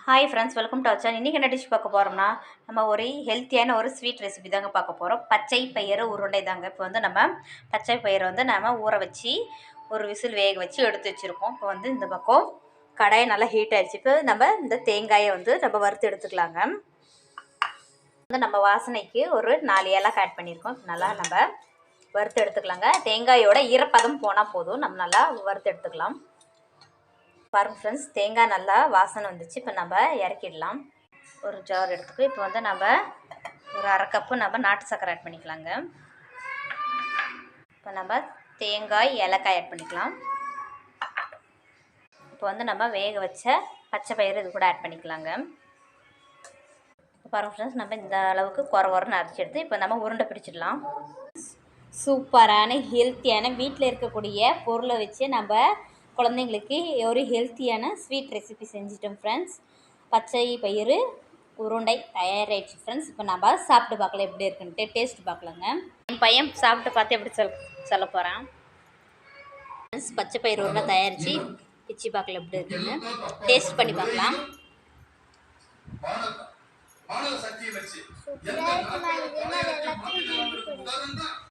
Hi friends, welcome to our channel. இன்றைக்கி என்ன dish பார்க்க போகிறோம்னா, நம்ம ஒரு ஹெல்த்தியான ஒரு ஸ்வீட் ரெசிபி தாங்க பார்க்க போகிறோம். பச்சை பயிறு உருண்டை தாங்க. இப்போ வந்து நம்ம பச்சை பயிரை வந்து நம்ம ஊற வச்சு ஒரு விசில் வேக வச்சு எடுத்து வச்சுருக்கோம். இப்போ வந்து இந்த பக்கம் கடாயை நல்லா ஹீட் ஆகிடுச்சு. இப்போ நம்ம இந்த தேங்காயை வந்து நம்ம வறுத்து எடுத்துக்கலாங்க. வந்து நம்ம வாசனைக்கு ஒரு 4 ஏலக்காய் ஆட் பண்ணியிருக்கோம். நல்லா நம்ம வறுத்து எடுத்துக்கலாங்க. தேங்காயோட ஈரப்பதம் போனால் போதும், நம்ம நல்லா வறுத்து எடுத்துக்கலாம். பாருங்க ஃப்ரெண்ட்ஸ், தேங்காய் நல்லா வாசனை வந்துச்சு. இப்போ நம்ம இறக்கிடலாம். ஒரு ஜார் எடுத்துக்கோ. இப்போ வந்து நம்ம ஒரு 1/2 கப்பு நம்ம நாட்டு சர்க்கரை ஆட் பண்ணிக்கலாங்க. இப்போ நம்ம தேங்காய் ஏலக்காய் ஆட் பண்ணிக்கலாம். இப்போ வந்து நம்ம வேக வச்ச பச்சை பயிறு இது கூட ஆட் பண்ணிக்கலாங்க. பாருங்க ஃப்ரெண்ட்ஸ், நம்ம இந்த அளவுக்கு குறன்னு அரைச்சி எடுத்து இப்போ நம்ம உருண்டை பிடிச்சிடலாம். சூப்பரான ஹெல்த்தியான வீட்டில் இருக்கக்கூடிய பொருளை வச்சு நம்ம குழந்தைங்களுக்கு ஒரு ஹெல்த்தியான ஸ்வீட் ரெசிபி செஞ்சிட்டோம் ஃப்ரெண்ட்ஸ். பச்சை பயிறு உருண்டை தயாராகிடுச்சு ஃப்ரெண்ட்ஸ். இப்போ நம்ம சாப்பிட்டு பார்க்கலாம் எப்படி இருக்குன்ட்டு, டேஸ்ட் பார்க்கலாங்க. என் பையன் சாப்பிட்டு பார்த்து எப்படி சொல்ல போகிறான். ஃப்ரெண்ட்ஸ், பச்சை பயிறு உருண்டை தயாரித்து பிச்சு பார்க்கலாம் எப்படி இருக்குன்னு, டேஸ்ட் பண்ணி பார்க்கலாம்.